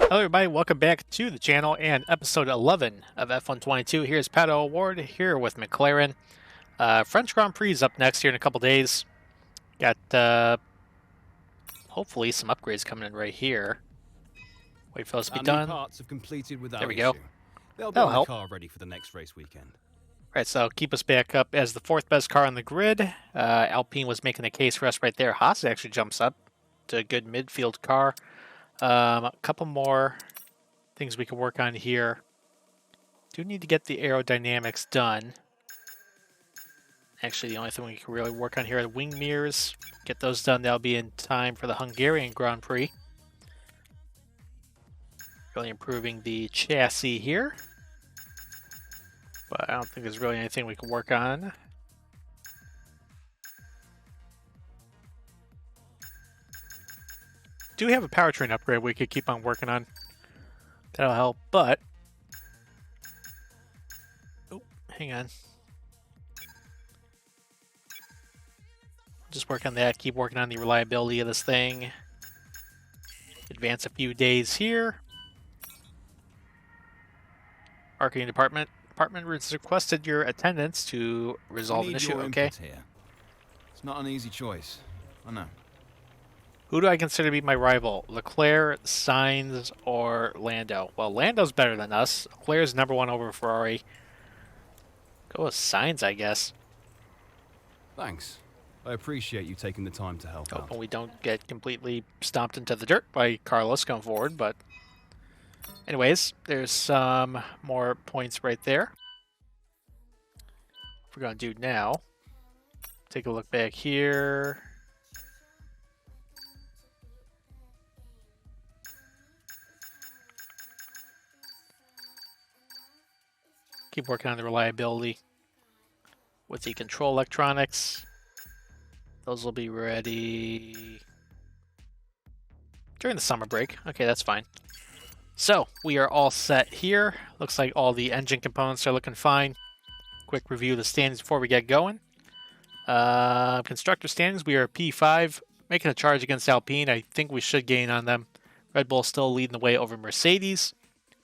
Hello everybody, welcome back to the channel and episode 11 of F122. Here's Pato Award here with McLaren. French Grand Prix is up next here in a couple days. Got hopefully some upgrades coming in right here. Wait for those to be done. Parts have completed without there we go. They'll That'll be help. the car ready for the next race weekend. Right, so keep us back up as the fourth best car on the grid. Alpine was making a case for us right there. Haas actually jumps up to a good midfield car. A couple more things we can work on here. Do need to get the aerodynamics done. Actually, the only thing we can really work on here are the wing mirrors. Get those done. That'll be in time for the Hungarian Grand Prix. Really improving the chassis here. But I don't think there's really anything we can work on. Do have a powertrain upgrade we could keep on working on. That'll help, but... Oh, hang on. Just work on that, keep working on the reliability of this thing. Advance a few days here. Marketing department has requested your attendance to resolve an issue, okay? Here. It's not an easy choice, I know. Who do I consider to be my rival? Leclerc, Sainz, or Lando? Well, Lando's better than us. Leclerc's #1 over Ferrari. Go with Sainz, I guess. Thanks. I appreciate you taking the time to help out. And we don't get completely stomped into the dirt by Carlos going forward, but... Anyways, there's some more points right there. What we're going to do now, take a look back here. Keep working on the reliability with the control electronics. Those will be ready during the summer break. Okay, that's fine. So, we are all set here. Looks like all the engine components are looking fine. Quick review of the standings before we get going. Constructor standings, we are P5, making a charge against Alpine. I think we should gain on them. Red Bull still leading the way over Mercedes.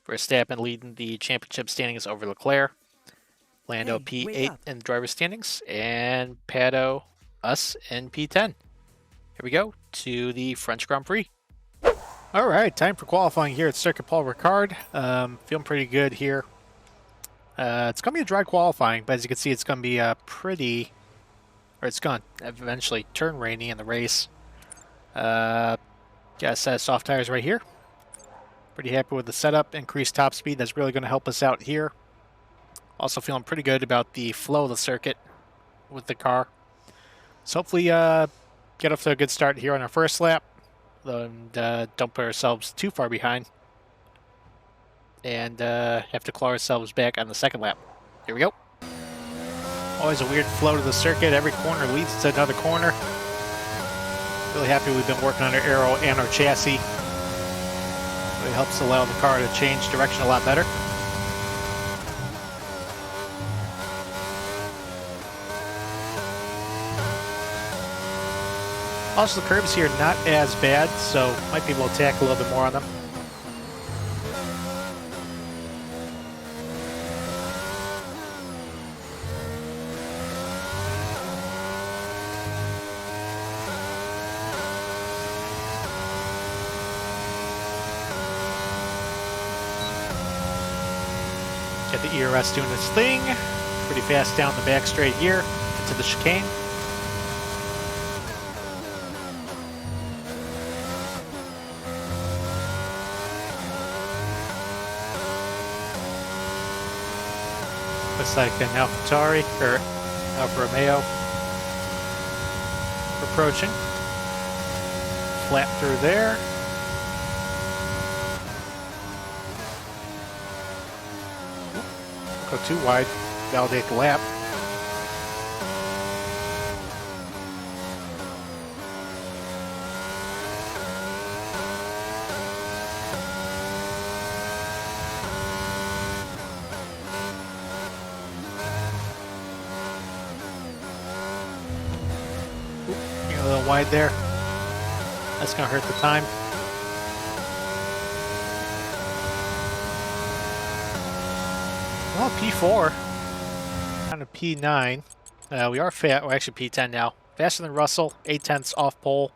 Verstappen leading the championship standings over Leclerc. Lando P8 in driver standings. And Pato, us, in P10. Here we go to the French Grand Prix. All right, time for qualifying here at Circuit Paul Ricard. Feeling pretty good here. It's going to be a dry qualifying, but as you can see, it's going to be it's going to eventually turn rainy in the race. Got a set of soft tires right here. Pretty happy with the setup, increased top speed. That's really going to help us out here. Also feeling pretty good about the flow of the circuit with the car. So hopefully get off to a good start here on our first lap. And don't put ourselves too far behind. And have to claw ourselves back on the second lap. Here we go. Always a weird flow to the circuit. Every corner leads to another corner. Really happy we've been working on our aero and our chassis. It helps allow the car to change direction a lot better. Also, the curbs here not as bad, so might be able to tack a little bit more on them. Got the ERS doing its thing. Pretty fast down the back straight here into the chicane. Looks like an AlphaTauri or Alfa Romeo approaching. Flat through there. Go too wide, validate the lap. A little wide there. That's going to hurt the time. Well, P4. Down to P9. We are fast. Well, actually P10 now. Faster than Russell. 8/10 off pole.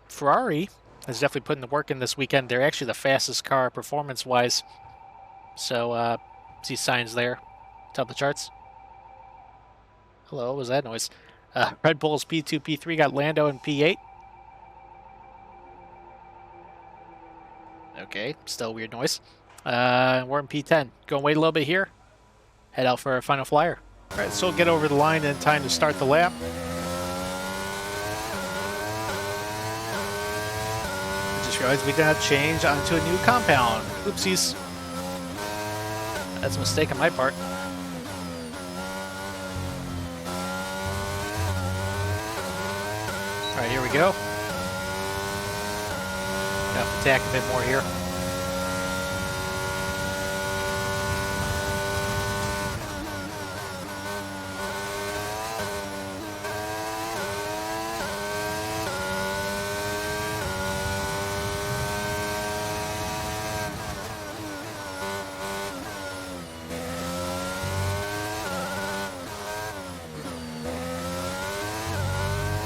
Ferrari is definitely putting the work in this weekend. They're actually the fastest car performance-wise. So, see signs there. Top of the charts. Hello, what was that noise? Red Bull's P2, P3 got Lando in P8. Okay, still weird noise. We're in P10. Go and wait a little bit here. Head out for our final flyer. All right, so we'll get over the line in time to start the lap. I just realized we did not change onto a new compound. Oopsies. That's a mistake on my part. All right, here we go. Got to attack a bit more here.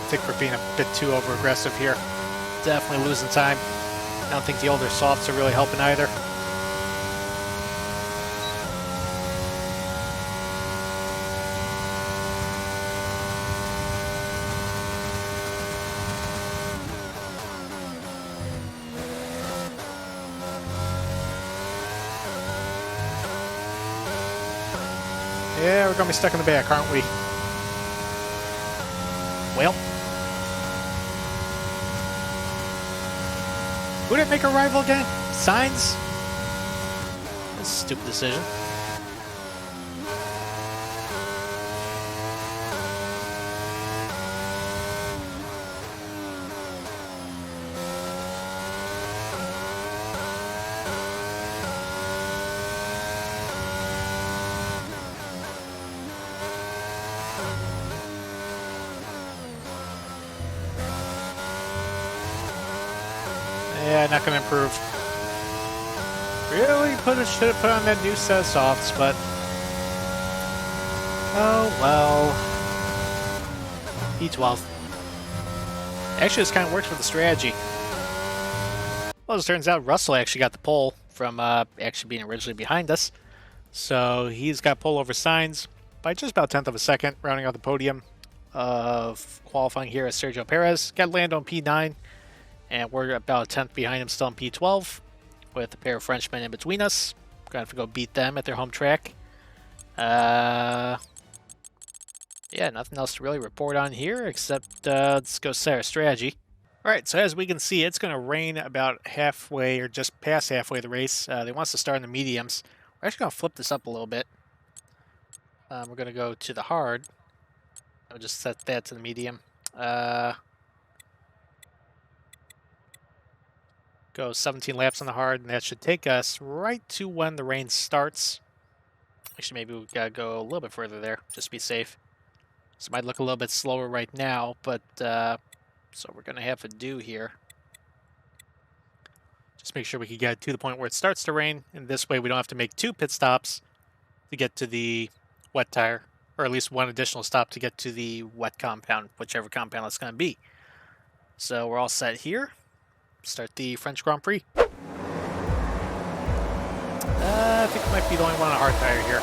I think we're being a bit too over-aggressive here. Definitely losing time. I don't think the older softs are really helping either. Yeah, we're going to be stuck in the back, aren't we? Well. Who did it make a rival again? Sainz? That's a stupid decision. Yeah, not going to improve. Really should have put on that new set of softs, but oh well. P12. Actually, this kind of works with the strategy. Well, as it turns out, Russell actually got the pole from actually being originally behind us. So he's got pole over Sainz by just about 1/10 of a second, rounding out the podium of qualifying here as Sergio Perez. Got Lando on P9. And we're about 1/10 behind him still in P12 with a pair of Frenchmen in between us. We're going to have to go beat them at their home track. Yeah, nothing else to really report on here except let's go set our strategy. All right, so as we can see, it's going to rain about halfway or just past halfway of the race. They want us to start in the mediums. We're actually going to flip this up a little bit. We're going to go to the hard. I'll just set that to the medium. Go 17 laps on the hard, and that should take us right to when the rain starts. Actually, maybe we've got to go a little bit further there, just to be safe. So it might look a little bit slower right now, but so we're going to have to do here. Just make sure we can get to the point where it starts to rain, and this way we don't have to make 2 pit stops to get to the wet tire, or at least 1 additional stop to get to the wet compound, whichever compound it's going to be. So we're all set here. Start the French Grand Prix. I think it might be the only one on a hard tire here.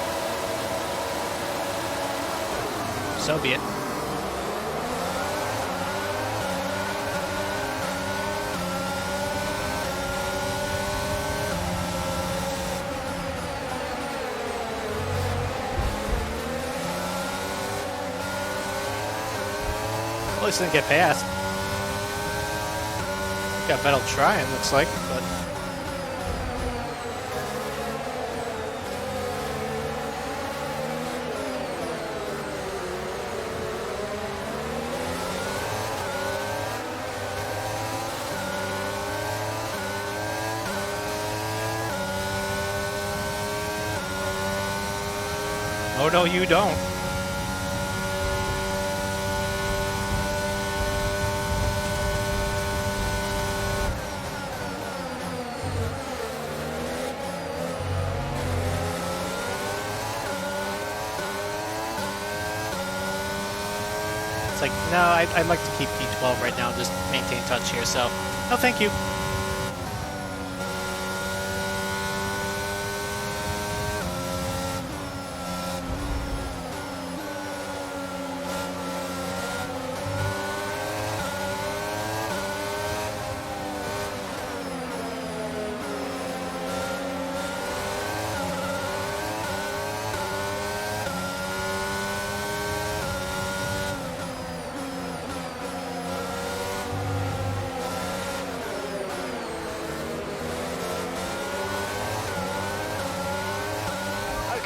So be it. At least didn't get past. Got Vettel trying, looks like, but oh no, you don't. It's like, no, I'd like to keep P12 right now, just maintain touch here, so no thank you.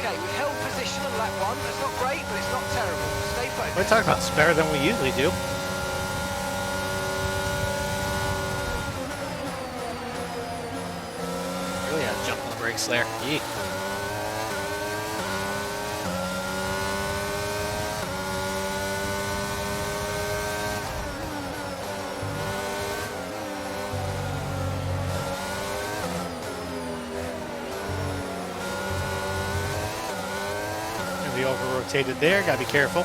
Okay, we've held position on lap 1. It's not great, but it's not terrible. Stay focused. We're talking about it's better than we usually do. Really had to jump on the brakes there. Yeet. Gonna be over-rotated there. Gotta be careful.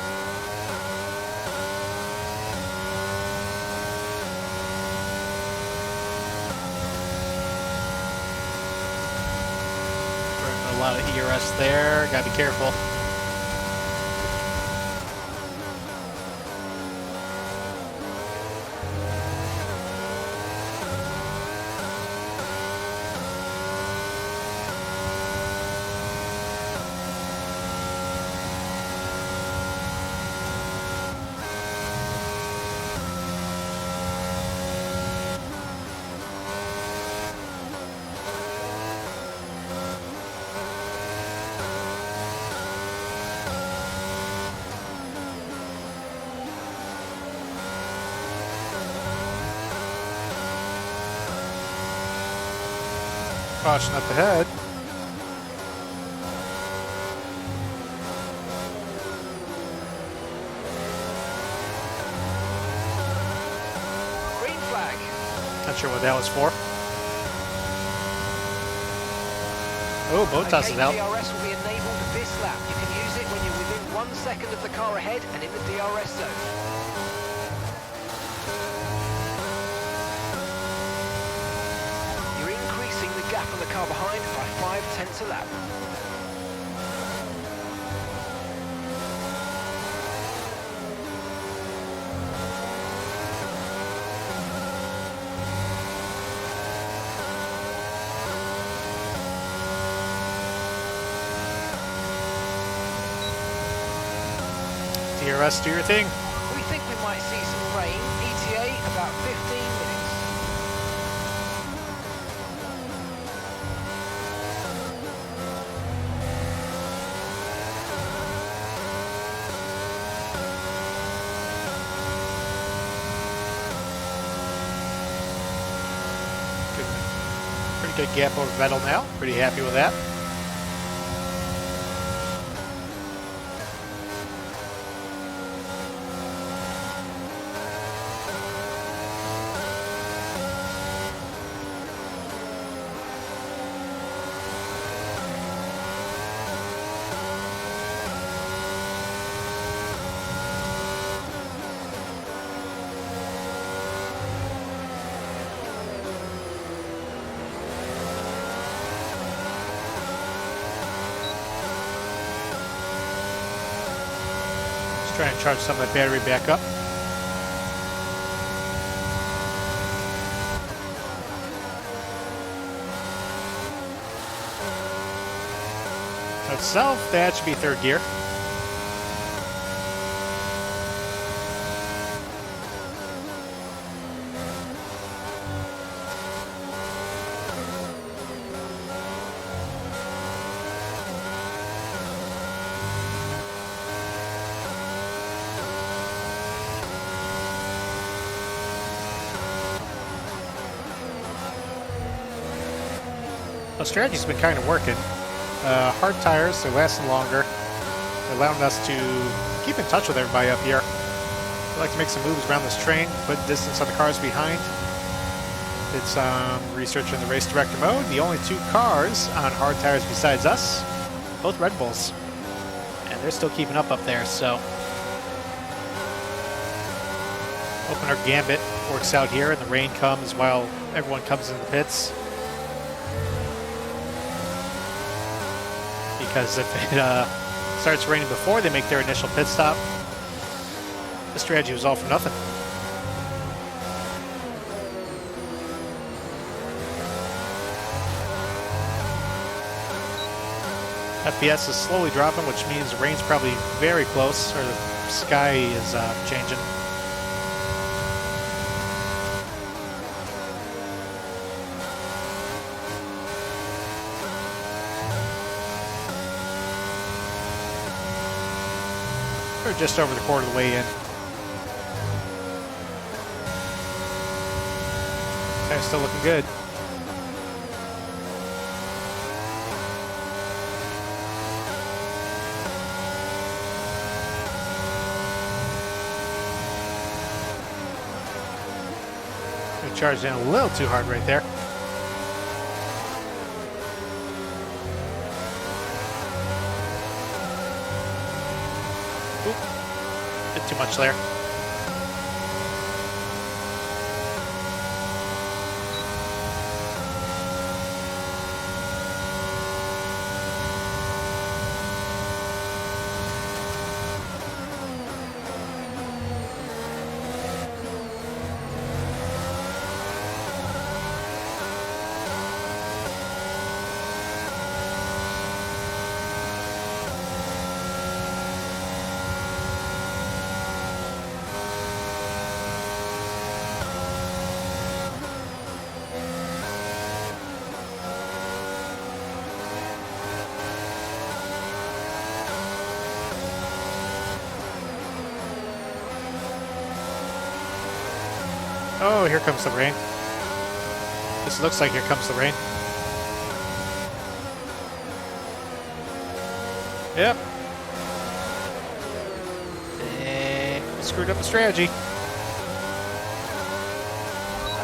A lot of ERS there. Gotta be careful. Caution up ahead. Green flag. Not sure what that was for. Oh, Botas is out. DRS will be enabled this lap. You can use it when you're within 1 second of the car ahead and in the DRS zone. You're increasing the gap on the car behind by 0.5 a lap. DRS, do your thing. We think we might see some rain. ETA about 15 minutes. Pretty good gap over Vettel now. Pretty happy with that. Try and charge some of that battery back up. Itself, that should be third gear. Well, strategy's been kind of working. Hard tires, they're lasting longer. They're allowing us to keep in touch with everybody up here. We like to make some moves around this train, put distance on the cars behind. Did some research in the race director mode. The only 2 cars on hard tires besides us, both Red Bulls. And they're still keeping up there, so. Opener Gambit works out here, and the rain comes while everyone comes into the pits. Because if it starts raining before they make their initial pit stop, the strategy was all for nothing. FPS is slowly dropping, which means the rain's probably very close, or the sky is changing. We're just over the quarter of the way in. Tire's still looking good. We charged in a little too hard right there. Oop. Bit too much there. Oh, here comes the rain. This looks like here comes the rain. Yep. And we screwed up the strategy.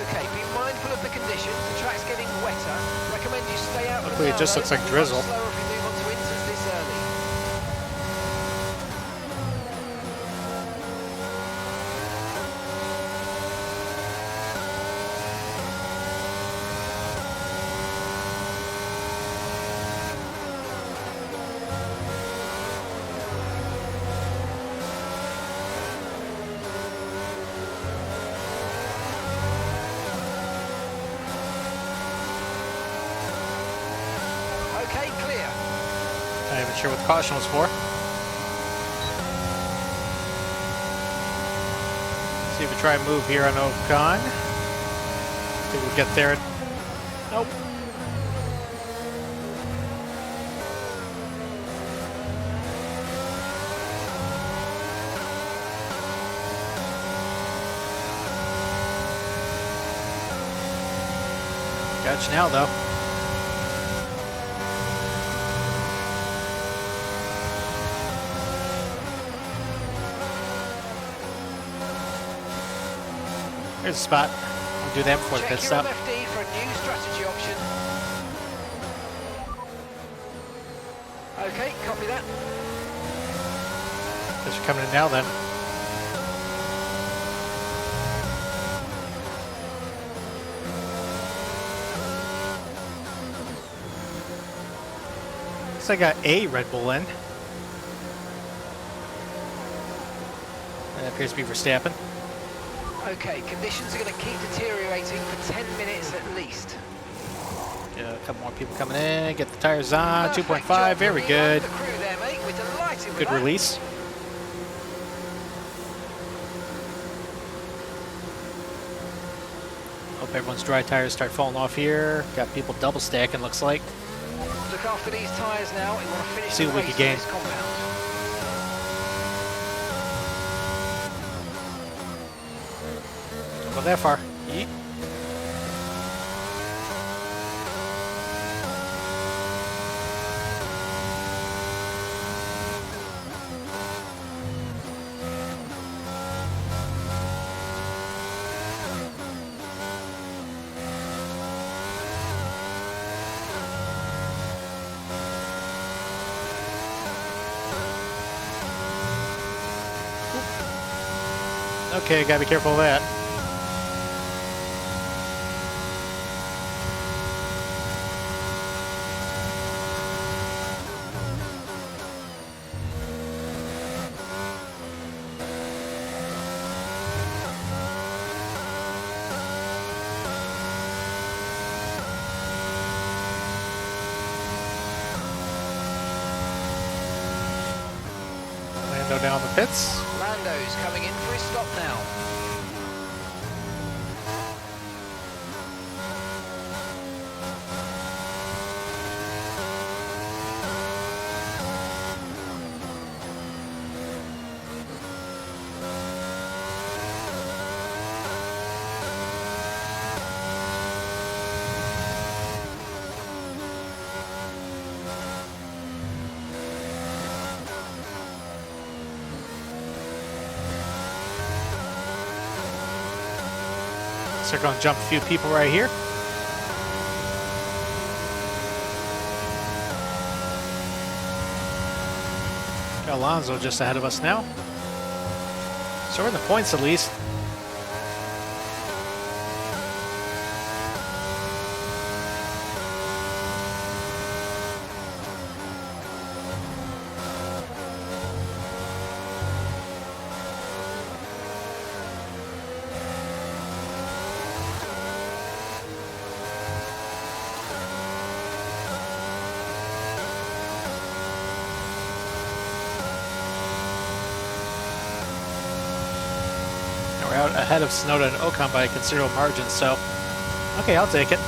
Okay, be mindful of the conditions. The track's getting wetter. Recommend you stay out. Luckily, it just looks like drizzle. Slower if you move on to inters this early. Okay, clear. Not even sure what the caution was for. See if we try and move here on Ocon. Think we'll get there. Nope. Got you now, though. Here's a spot. We'll do that before the pit Check your stop. MFD for a new strategy option. Okay, copy that. Guess you're coming in now then. Looks like I got a Red Bull in. That appears to be Verstappen. Okay, conditions are going to keep deteriorating for 10 minutes at least. Yeah, a couple more people coming in. Get the tires on. Perfect 2.5. job Very from good. the crew there, mate. We're delighted with Good that. release. Hope everyone's dry tires start falling off here. Got people double stacking, looks like. Look after these tyres now. We want to finish See the what we race can gain. in this compound. Go that far. Yeet. Okay, gotta be careful of that. Lando down the pits. Lando's coming in for his stop now. So we're going to jump a few people right here. Got Alonso just ahead of us now. So we're in the points at least. We're out ahead of Tsunoda and Ocon by a considerable margin, so okay, I'll take it.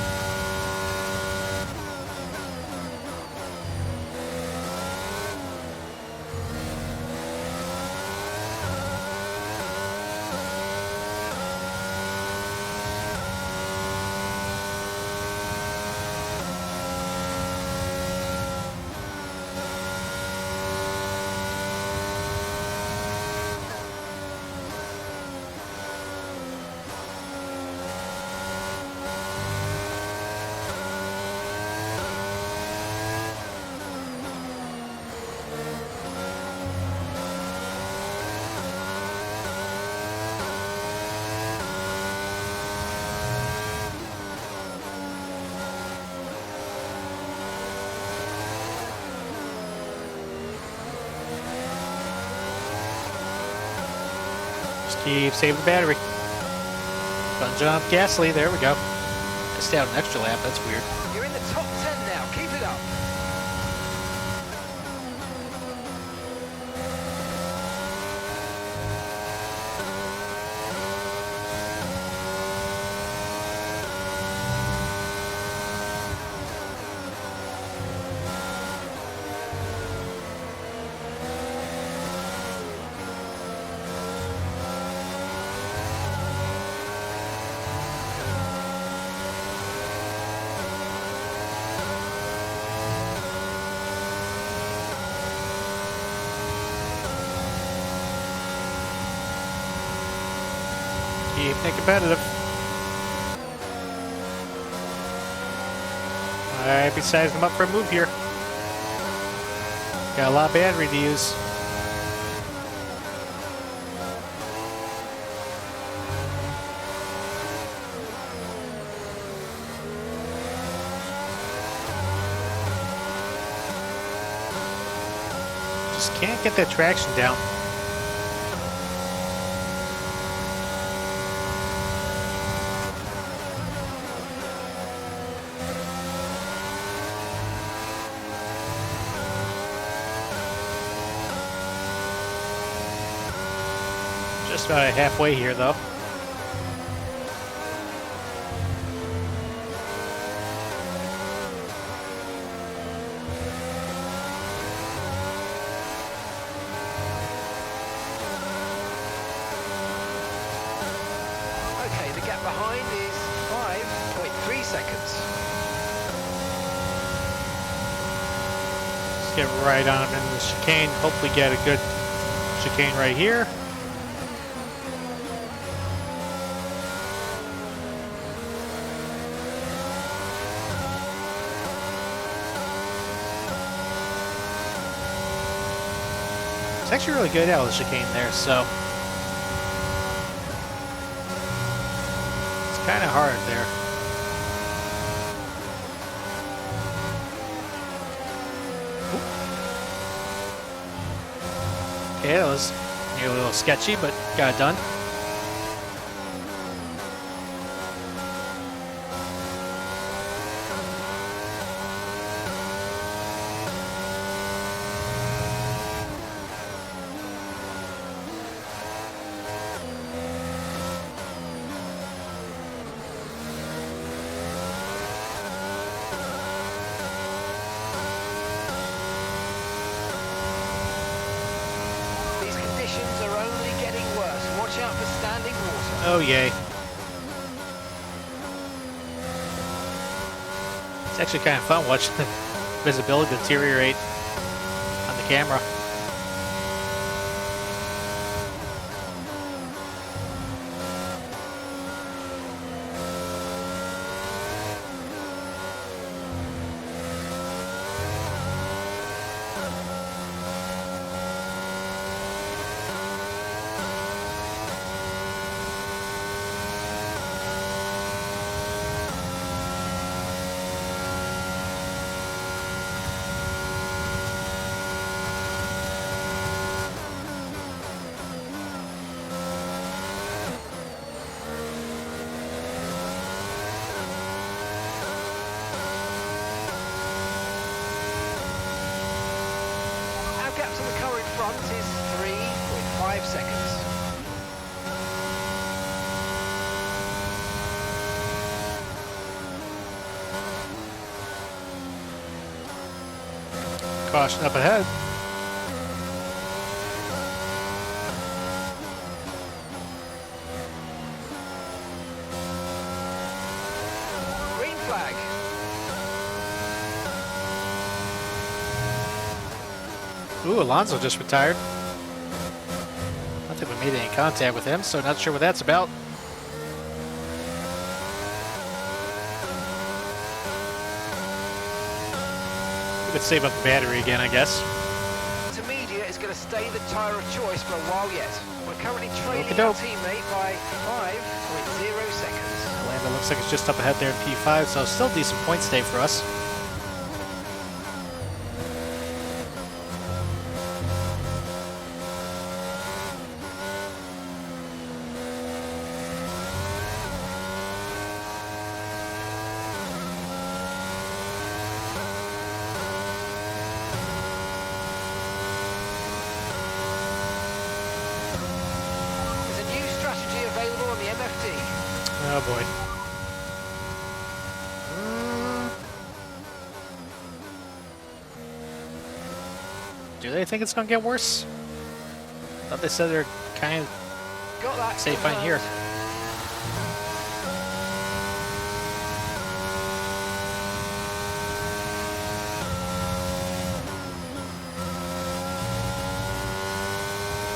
Just keep saving the battery. Fun jump, Gasly, there we go. I stayed out an extra lap, that's weird. You're in the top 10 now, keep it up. Keep it competitive. Alright, be sizing them up for a move here. Got a lot of battery to use. Just can't get that traction down. Just about halfway here, though. Okay, the gap behind is 5.3 seconds. Let's get right on him in the chicane. Hopefully get a good chicane right here. It's actually really good out of the chicane there, so kind of hard there. Oop. Okay, that was nearly a little sketchy, but got it done. Watch out for standing water. Oh, yay. It's actually kind of fun watching the visibility deteriorate on the camera. Gap to the car in front is 3.5 seconds. Caution up ahead. Green flag. Ooh, Alonso just retired. I don't think we made any contact with him, so not sure what that's about. We could save up the battery again, I guess. Intermediate is going to stay the tyre of choice for a while yet. We're currently trailing Okey-doke. our teammate by 5.0 seconds. Lando looks like it's just up ahead there in P5, so still decent point stay for us. Available on the MFD. Oh boy. Do they think it's gonna get worse? Thought they said they're kind of Got that. safe fine here.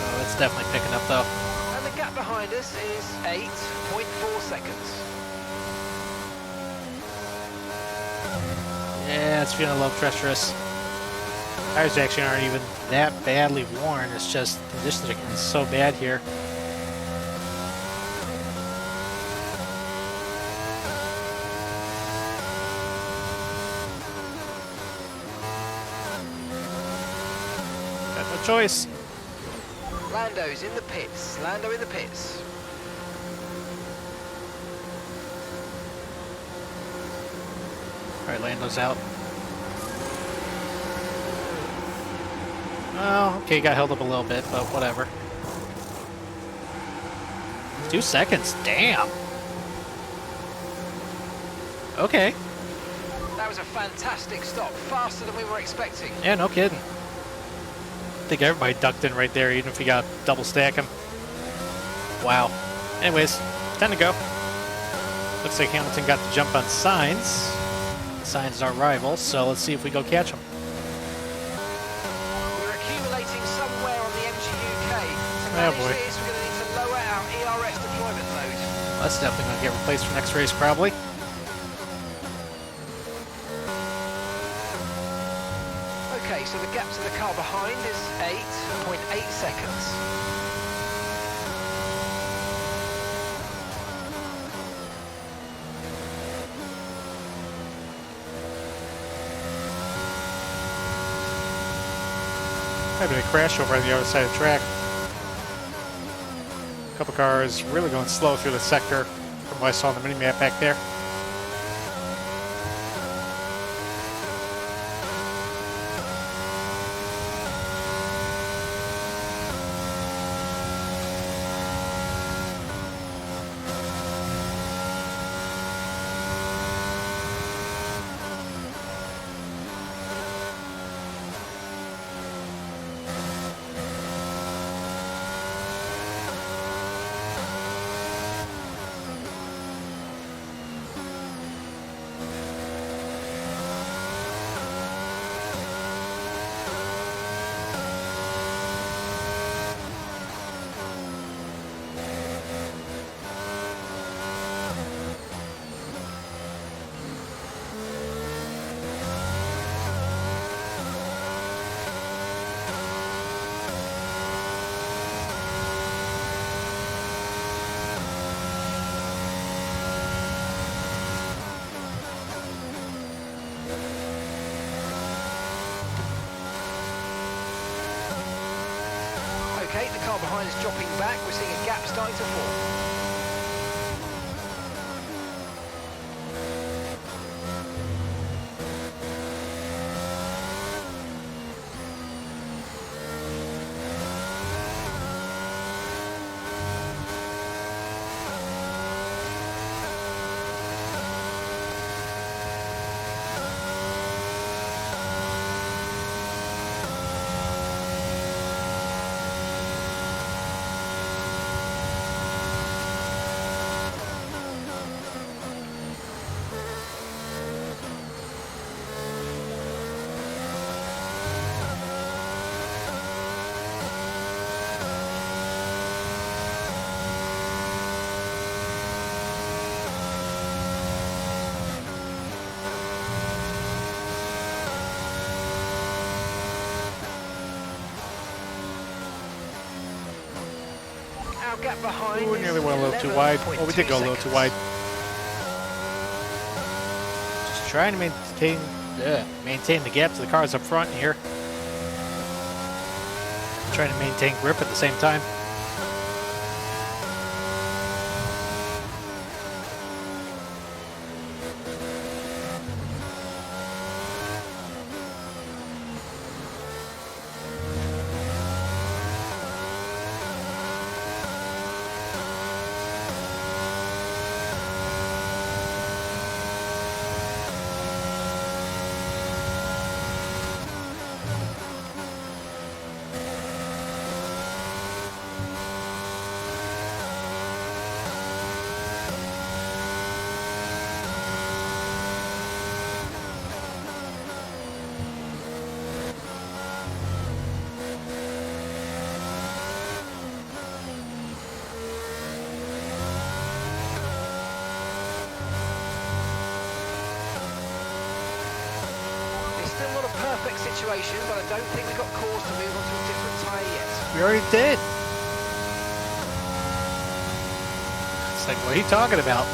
Oh, it's definitely picking up though. The gap behind us is 8.4 seconds. Yeah, it's feeling a little treacherous. Tires actually aren't even that badly worn. It's just conditions are getting so bad here. Got no choice. Lando's in the pits. Lando in the pits. Alright, Lando's out. Oh, okay, got held up a little bit, but whatever. 2 seconds, damn. Okay. That was a fantastic stop. Faster than we were expecting. Yeah, no kidding. I think everybody ducked in right there, even if we got double stack him. Wow. Anyways, time to go. Looks like Hamilton got the jump on Sainz. Sainz is our rival, so let's see if we go catch him. We're accumulating somewhere on the MGUK. To manage boy. this, we're going to need to lower our ERS deployment load. That's definitely going to get replaced for next race, probably. Okay, so the gap to the car behind is 8.8 seconds. Having a crash over on the other side of the track. A couple cars really going slow through the sector from what I saw on the mini-map back there. Okay, the car behind is dropping back. We're seeing a gap starting to form. Our gap behind. We nearly went a little too wide. Well, we did go a little too wide. Just trying to maintain the gap to the cars up front here. Trying to maintain grip at the same time. Still not a perfect situation, but I don't think we've got cause to move on to a different tyre yet. We already did. It's like, what are you talking about?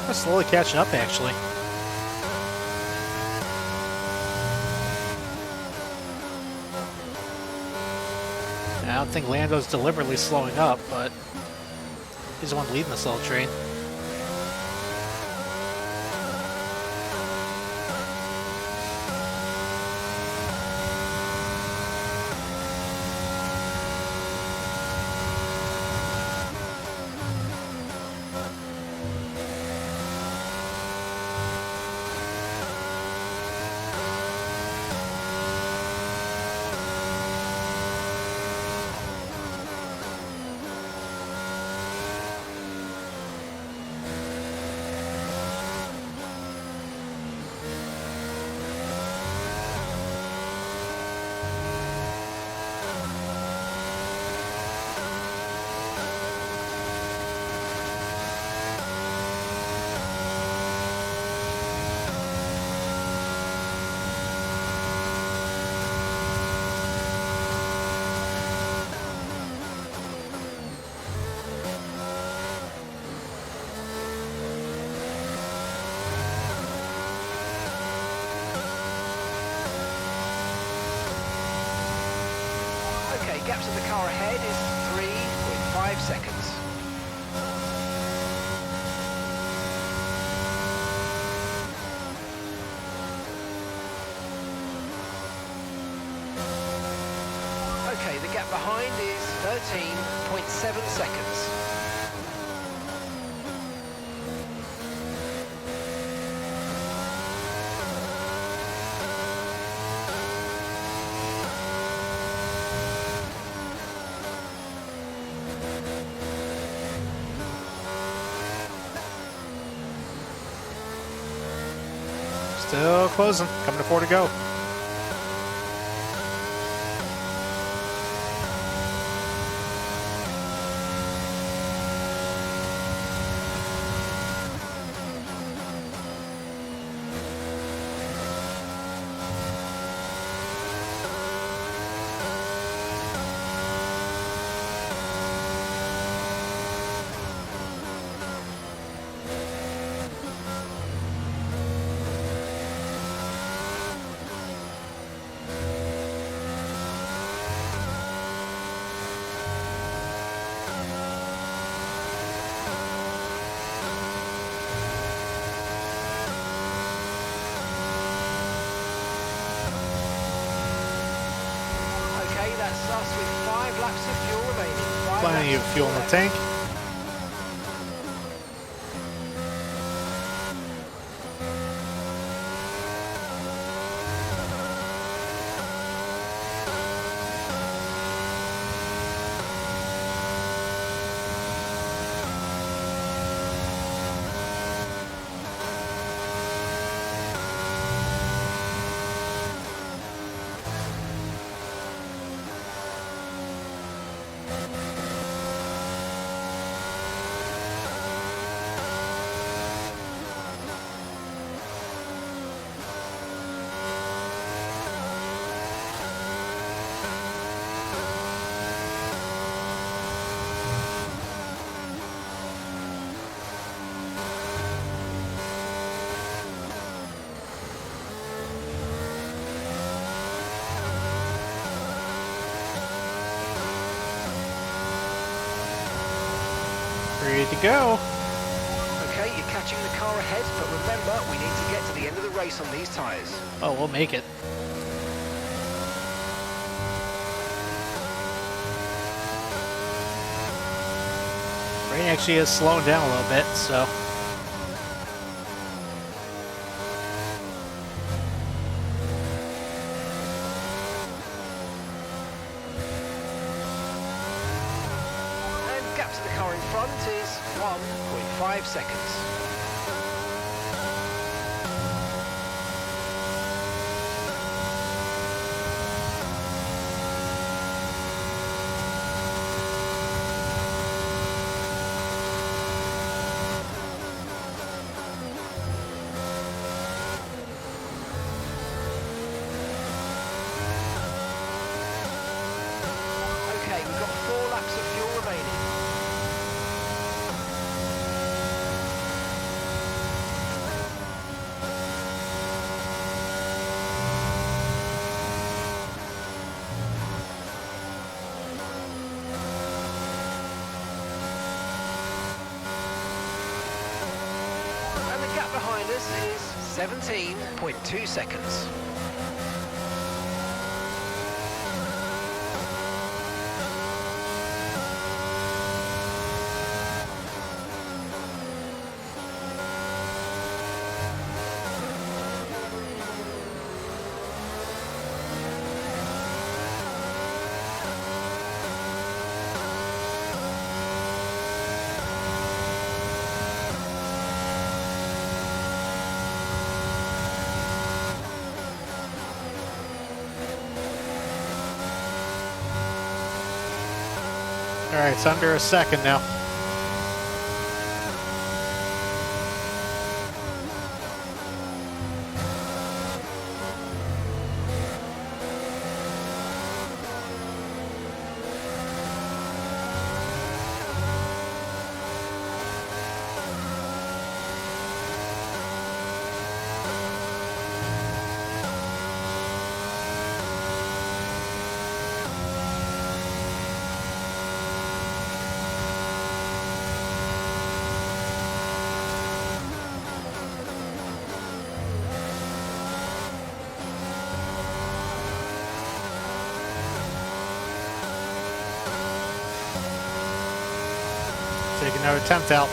I'm slowly catching up, actually. I don't think Lando's deliberately slowing up, but he's the one leading this little train. gap to the car ahead is 3.5 seconds. Okay, the gap behind is 13.7 seconds. Still closing. Coming to 4 to go. That's us with 5 laps of fuel remaining. Plenty of fuel in the tank. Ready to go. Okay, you're catching the car ahead, but remember, we need to get to the end of the race on these tyres. Oh, we'll make it. Rain actually is slowing down a little bit, so. And gap to the car in front is 1.5 seconds. Okay, we've got 4 laps of fuel remaining. And the gap behind us is 17.2 seconds. All right, it's under a second now. Take another 10th out.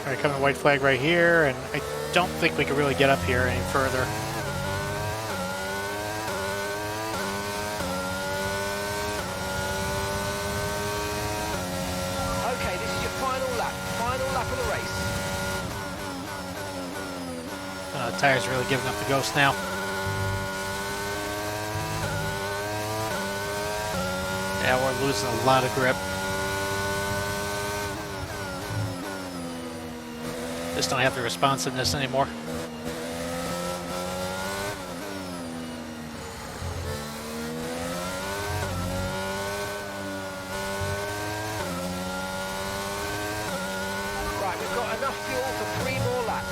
Alright, coming white flag right here, and I don't think we can really get up here any further. Okay, this is your final lap of the race. Tires really giving up the ghost now. Yeah, we're losing a lot of grip. Just don't have the responsiveness anymore. Right, we've got enough fuel for 3 more laps.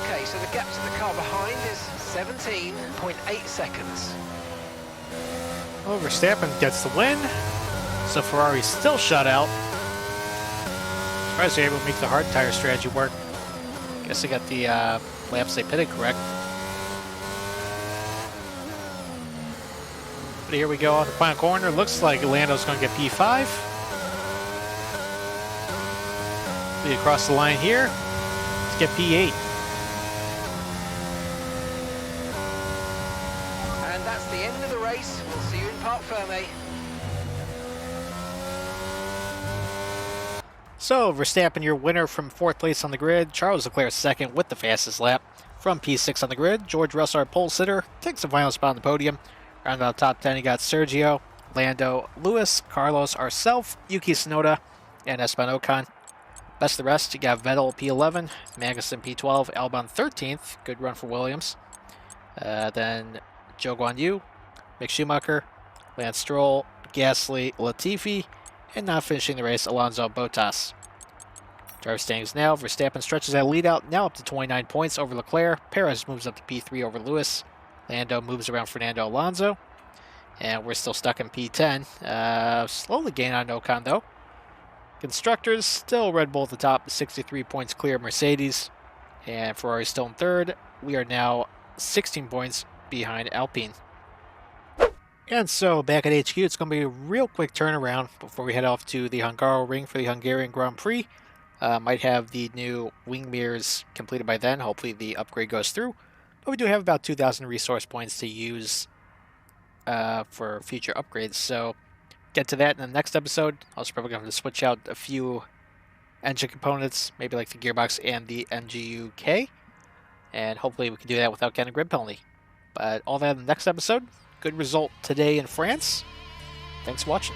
Okay, so the gap to the car behind is 17.8 seconds. Well, Verstappen gets the win, so Ferrari's still shut out. Surprised they're able to make the hard tire strategy work. Guess they got the laps they pitted correct. But here we go on the final corner. Looks like Lando's going to get P5. We across the line here. Let's get P8. And that's the end of the race. We'll see you in Parc Fermé. So, Verstappen, your winner from 4th place on the grid. Charles Leclerc second with the fastest lap from P6 on the grid. George Russell, our pole sitter, takes the final spot on the podium. Round out top 10, you got Sergio, Lando, Lewis, Carlos, ourself, Yuki Tsunoda, and Esteban Ocon. Best of the rest, you got Vettel P11, Magnussen P12, Albon 13th. Good run for Williams. Then Zhou Guanyu, Mick Schumacher, Lance Stroll, Gasly, Latifi, and not finishing the race, Alonso Bottas. Driver standings now, Verstappen stretches that lead out, now up to 29 points over Leclerc. Perez moves up to P3 over Lewis. Lando moves around Fernando Alonso. And we're still stuck in P10. Slowly gain on Ocon, though. Constructors, still Red Bull at the top, 63 points clear Mercedes. And Ferrari still in third. We are now 16 points behind Alpine. And so, back at HQ, it's going to be a real quick turnaround before we head off to the Hungaroring for the Hungarian Grand Prix. Might have the new wing mirrors completed by then. Hopefully the upgrade goes through. But we do have about 2,000 resource points to use for future upgrades. So, get to that in the next episode. I was probably going to switch out a few engine components, maybe like the gearbox and the NGUK. And hopefully we can do that without getting a grid penalty. But all that in the next episode. Good result today in France. Thanks for watching.